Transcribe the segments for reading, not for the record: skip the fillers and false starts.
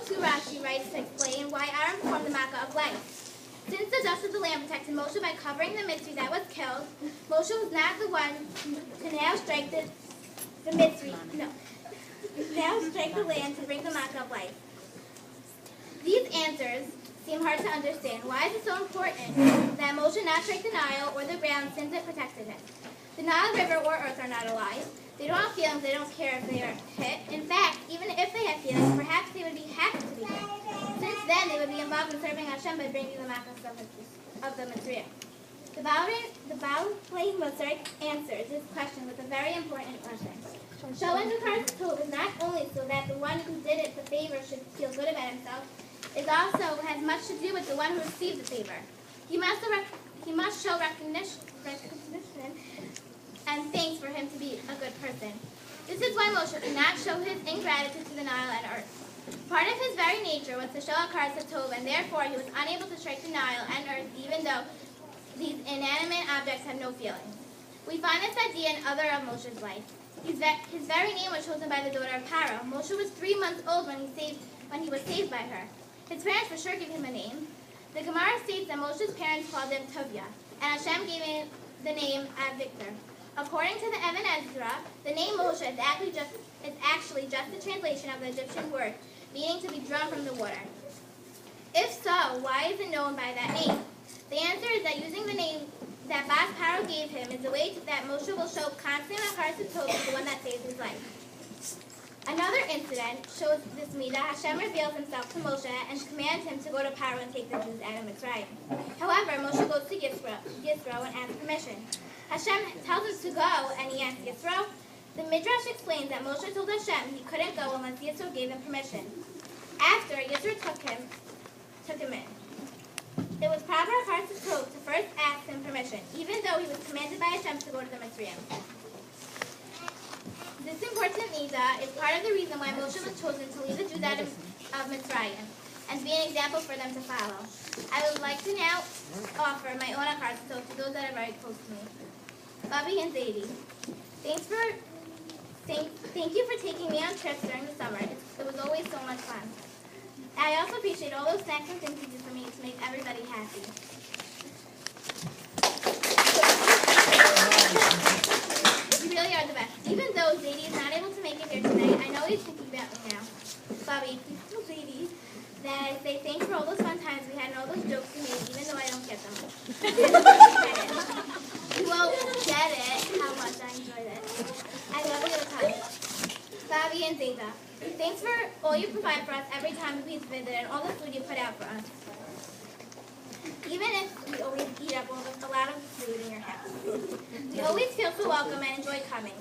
2 Rashi writes to explain why Aaron performed the makkah of life. Since the dust of the land protected Moshe by covering the mitzvah that was killed, Moshe was not the one to now strike the land to bring the makkah of life. These answers seem hard to understand. Why is it so important that Moshe not strike the Nile or the ground since it protected him? The Nile River or earth are not alive. They don't have feelings. They don't care if they are hit. In fact, even if they had feelings, perhaps they would be happy to be hit. Since then, they would be involved in serving Hashem by bringing the makkah of the mitzvah. The Baal Mosar answers this question with a very important question. Showing the Kar's Tov is not only so that the one who did it the favor should feel good about himself, it also has much to do with the one who received the favor. He must show recognition and thanks for him to be a good person. This is why Moshe could not show his ingratitude to the Nile and earth. Part of his very nature was to show a Kar's Tov, and therefore he was unable to strike the Nile and earth even though these inanimate objects have no feelings. We find this idea in other of Moshe's life. His very name was chosen by the daughter of Paro. Moshe was 3 months old when he was saved by her. His parents for sure gave him a name. The Gemara states that Moshe's parents called him Tovia, and Hashem gave him the name Avictor. According to the Even Ezra, the name Moshe is actually just a translation of the Egyptian word, meaning to be drawn from the water. If so, why is it known by that name? The answer is that using the name that Bas Paro gave him is a way that Moshe will show constant Kar's Tov to the one that saves his life. Another incident shows this midah. Hashem reveals himself to Moshe and commands him to go to Paro and take the Jews out of Mitzrayim. However, Moshe goes to Yisro and asks permission. Hashem tells him to go, and he asks Yisro. The Midrash explains that Moshe told Hashem he couldn't go unless Yisro gave him permission. After, Yisro took him in. It was proper of Kar's Tov to first ask him permission, even though he was commanded by Hashem to go to the Mitzrayim. This important midah is part of the reason why Moshe was chosen to lead the Jews out of Mitzrayim and be an example for them to follow. I would like to now offer my own Kar's Tov to those that are very close to me. Bobby and Zadie, thank you for taking me on trips during the summer. It was always so much fun. I also appreciate all those snacks and things you do for me to make everybody happy. You really are the best. Even though Zadie is not able to make it here tonight, I know he's thinking about me now. Bobby, please tell Zadie that I say thanks for all those fun times we had and all those jokes we made, even though I don't get them. You won't get it, how much I enjoyed it. I love you all the time. Bobby and Zeta, thanks for all you provide for us every time we visit and all the food you put out for us. Even if we always eat up a lot of food in your house. We always feel so welcome and enjoy coming.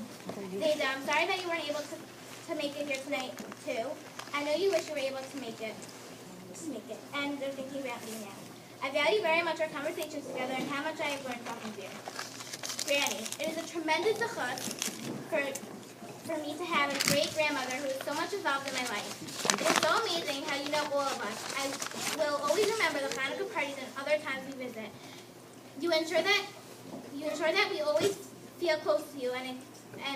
Zeta, I'm sorry that you weren't able to make it here tonight, too. I know you wish you were able to make it. And they're thinking about me now. I value very much our conversations together and how much I have learned talking to you. Granny, it is a tremendous zechut for me to have a great-grandmother who is so much involved in my life. It is so amazing how you know all of us. I will always remember the Hanukkah parties and other times we visit. You ensure that we always feel close to you and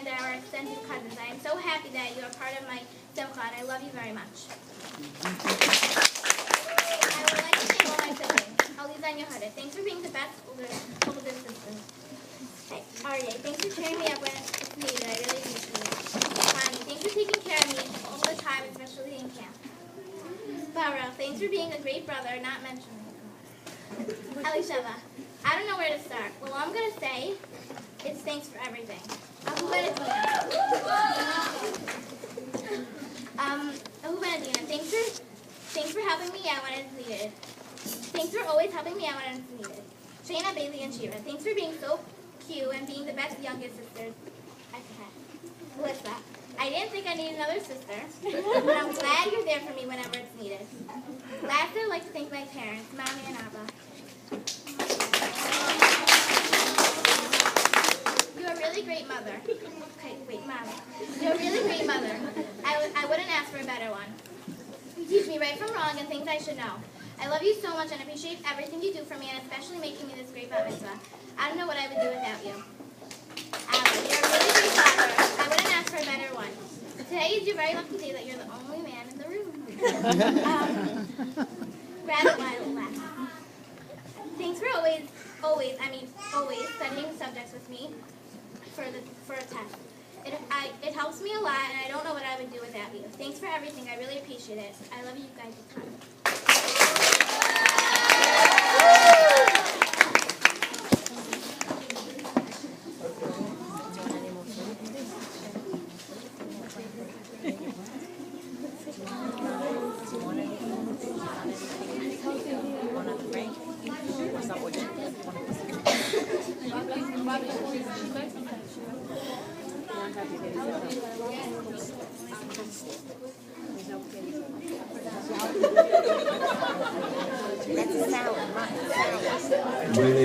our extended cousins. I am so happy that you are part of my simcha, and I love you very much. I would like to thank all my siblings. Aliza and Yehuda, thanks for being the best older sisters. Hey, Aryeh, thanks for cheering me up when it's needed. I really appreciate it. Connie, thanks for taking care of me all the time, especially in camp. Bara, thanks for being a great brother, not mentioning it. Elisheva, I don't know where to start. Well, all I'm going to say is thanks for everything. Thanks for helping me out when it's needed. Thanks for always helping me out when it's needed. Shayna, Bailey, and Shira, thanks for being so cute and being the best youngest sisters I've had. Melissa, I didn't think I needed another sister, but I'm glad you're there for me whenever it's needed. Lastly, I'd like to thank my parents, Mommy and Abba. You're a really great mother. Okay, wait, Mommy. You're a really great mother. I wouldn't ask for a better one. You teach me right from wrong and things I should know. I love you so much and appreciate everything you do for me, and especially making me this great bat mitzvah. I don't know what I would do without you. Abba, you're a really great father. I wouldn't ask for a better one. Today is your very lucky day that you're the only man in the room. Grandma laughed. Thanks for always studying subjects with me for a test. It helps me a lot, and I don't know what I would do without you. Thanks for everything. I really appreciate it. I love you guys a ton. That's a salad, right? When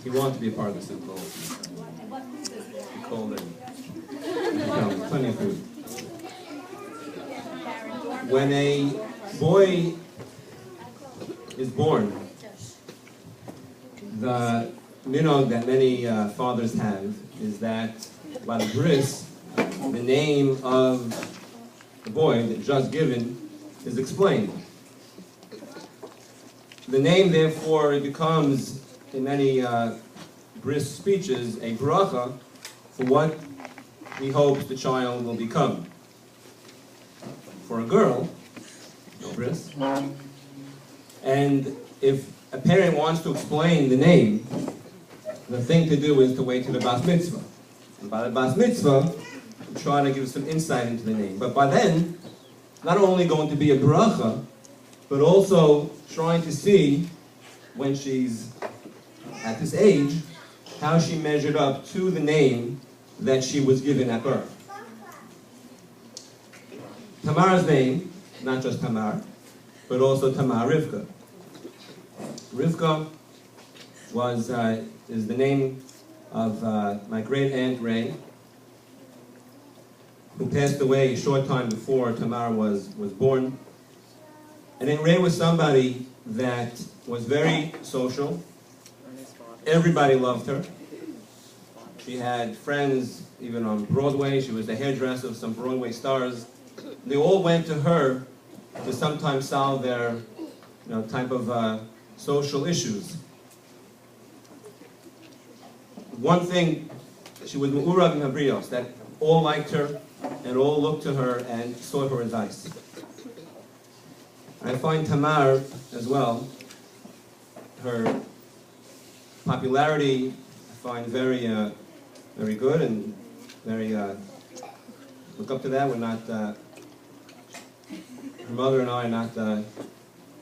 he wanted to be a part of the soup bowl. He called it. Plenty of food. When a boy is born, the minog that many fathers have is that by the bris, the name of the boy that's just given is explained. The name, therefore, it becomes, in many bris speeches, a bracha for what he hopes the child will become. For a girl, no bris. And if a parent wants to explain the name, the thing to do is to wait till the bas mitzvah. And by the bas mitzvah, try to give some insight into the name. But by then, not only going to be a bracha, but also trying to see, when she's at this age, how she measured up to the name that she was given at birth. Tamar's name, not just Tamar, but also Tamar Rivka. Rivka is the name of my great aunt Ray, who passed away a short time before Tamar was born. And Aunt Ray was somebody that was very social. Everybody loved her. She had friends even on Broadway. She was the hairdresser of some Broadway stars. They all went to her to sometimes solve their type of social issues. One thing, she was Mu'urav in Habrios, that all liked her and all looked to her and sought her advice. I find Tamar as well, her popularity I find very good and very, look up to that. We're not, her mother and I are not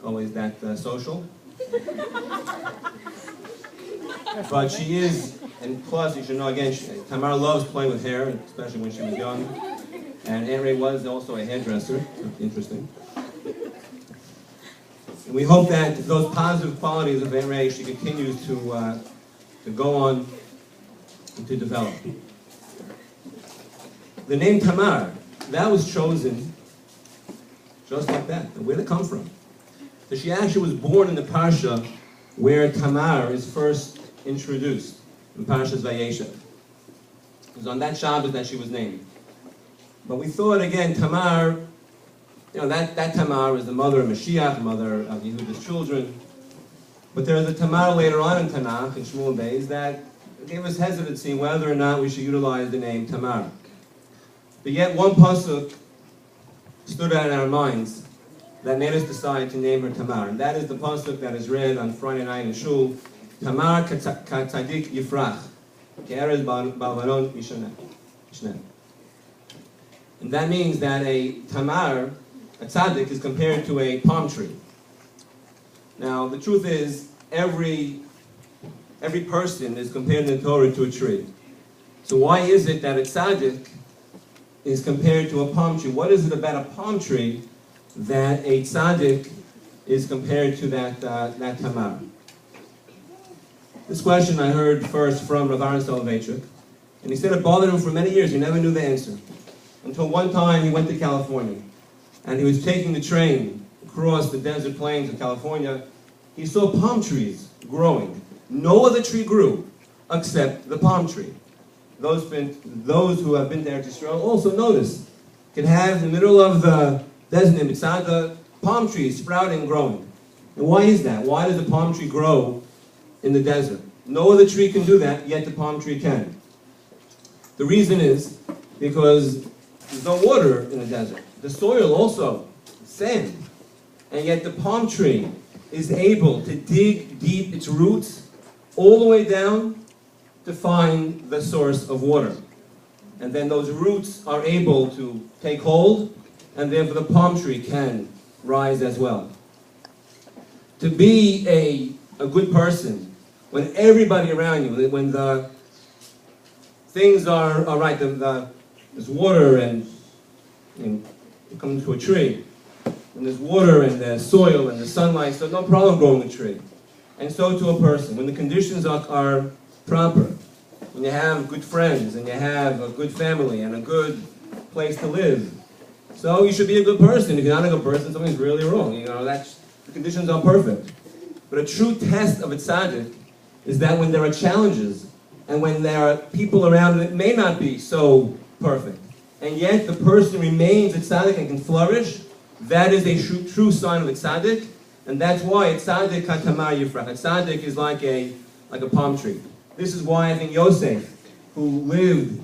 always that social. But she is, and plus you should know again, Tamar loves playing with hair, especially when she was young. And Aunt Ray was also a hairdresser, interesting. And we hope that those positive qualities of Aunt Ray, she continues to go on and to develop. The name Tamar, that was chosen just like that. And where did it come from? So she actually was born in the Parsha where Tamar is first introduced, in Parshas Vayeshev. It was on that Shabbos that she was named. But we thought, again, Tamar, that Tamar is the mother of Mashiach, the mother of Yehuda's children. But there is a Tamar later on in Tanakh, in Shmuel days, that gave us hesitancy whether or not we should utilize the name Tamar. But yet one pasuk stood out in our minds that made us decide to name her Tamar. And that is the pasuk that is read on Friday night in Shul, Tamar katzadik yifrach, ke'erez balvaron mishneh. And that means that a Tamar, a tzaddik, is compared to a palm tree. Now, the truth is, every person is compared in the Torah to a tree. So why is it that a tzaddik is compared to a palm tree? What is it about a palm tree that a tzaddik is compared to that Tamar? This question I heard first from Rav Aaron Soloveitchik, and he said it bothered him for many years. He never knew the answer. Until one time he went to California, and he was taking the train across the desert plains of California. He saw palm trees growing. No other tree grew except the palm tree. Those who have been to Eretz Yisrael also notice. You can have in the middle of the desert in Mitzvah, palm trees sprouting and growing. And why is that? Why does the palm tree grow in the desert? No other tree can do that, yet the palm tree can. The reason is because there's no water in the desert. The soil also, sand. And yet the palm tree is able to dig deep its roots all the way down to find the source of water. And then those roots are able to take hold, and therefore the palm tree can rise as well. To be a good person, when everybody around you, when the things are right, there's water and you come to a tree, and there's water and there's soil and there's sunlight, so no problem growing a tree. And so to a person, when the conditions are proper, when you have good friends and you have a good family and a good place to live, so you should be a good person. If you're not a good person, something's really wrong. The conditions are perfect. But a true test of a tzaddik is that when there are challenges and when there are people around that may not be so perfect, and yet the person remains a tzaddik and can flourish, that is a true sign of a tzaddik, and that's why a tzaddik katamar yifrach. A tzaddik is like a palm tree. This is why I think Yosef, who lived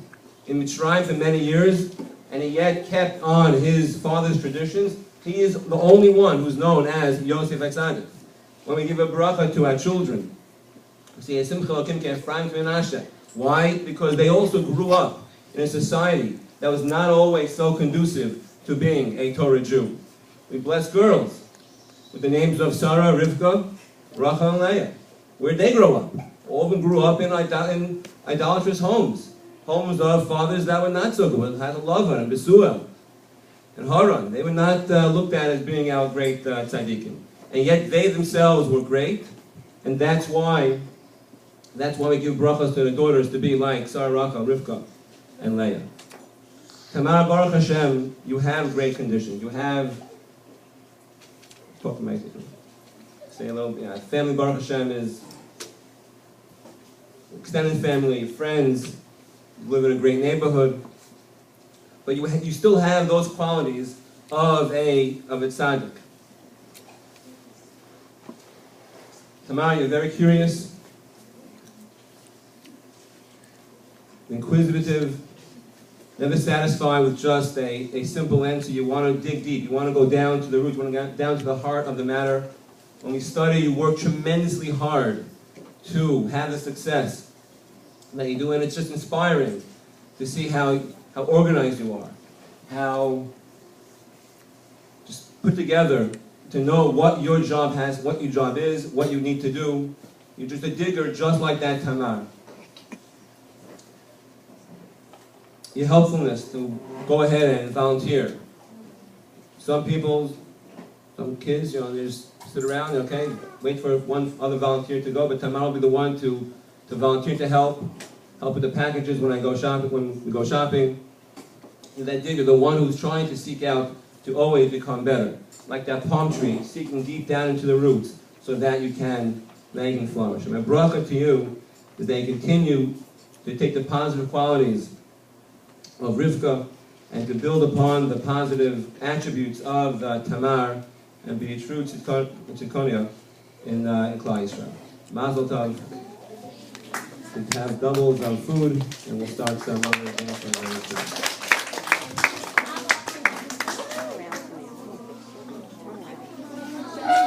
in Mitzrayim for many years, and he yet kept on his father's traditions, he is the only one who's known as Yosef HaTzadik. When we give a bracha to our children, we say, why? Because they also grew up in a society that was not always so conducive to being a Torah Jew. We bless girls with the names of Sarah, Rivka, Rachel, and Leah. Where'd they grow up? All of them grew up in idolatrous homes. Homes of fathers that were not so good. Had Lavan and Besuel and Haran. They were not looked at as being our great tzaddikim. And yet they themselves were great. And that's why we give brachas to the daughters to be like Sarah, Rachel, Rivka, and Leah. Tamar, Baruch Hashem, you have great conditions. You have, say hello, family, Baruch Hashem, is extended family, friends, you live in a great neighborhood, but you still have those qualities of a tzaddik. Tamar, you're very curious, inquisitive, never satisfied with just a simple answer. You want to dig deep. You want to go down to the root. You want to go down to the heart of the matter. When we study, you work tremendously hard to have the success that you do, and it's just inspiring to see how organized you are, how just put together to know what your job has, what your job is, what you need to do. You're just a digger, just like that Tamar. Your helpfulness to go ahead and volunteer. Some people, some kids, they just sit around, okay, wait for one other volunteer to go, but Tamar will be the one to volunteer to help with the packages when we go shopping. And that digger, the one who's trying to seek out to always become better. Like that palm tree, seeking deep down into the roots so that you can flourish. And my bracha to you is that you continue to take the positive qualities of Rivka and to build upon the positive attributes of Tamar and be a true tzidkonia in Klal Yisrael. Mazel tov. We have doubles of food, and we'll start some other answering.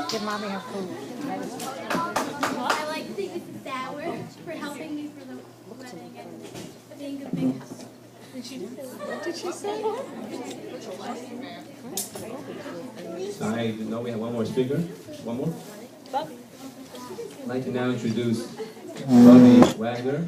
Give mommy her food. I like to thank Mrs. Sauer for helping me for the wedding and for being a big help. What did she say? Sorry, I didn't know we have one more speaker. One more? I'd like to now introduce Bobby Wagner.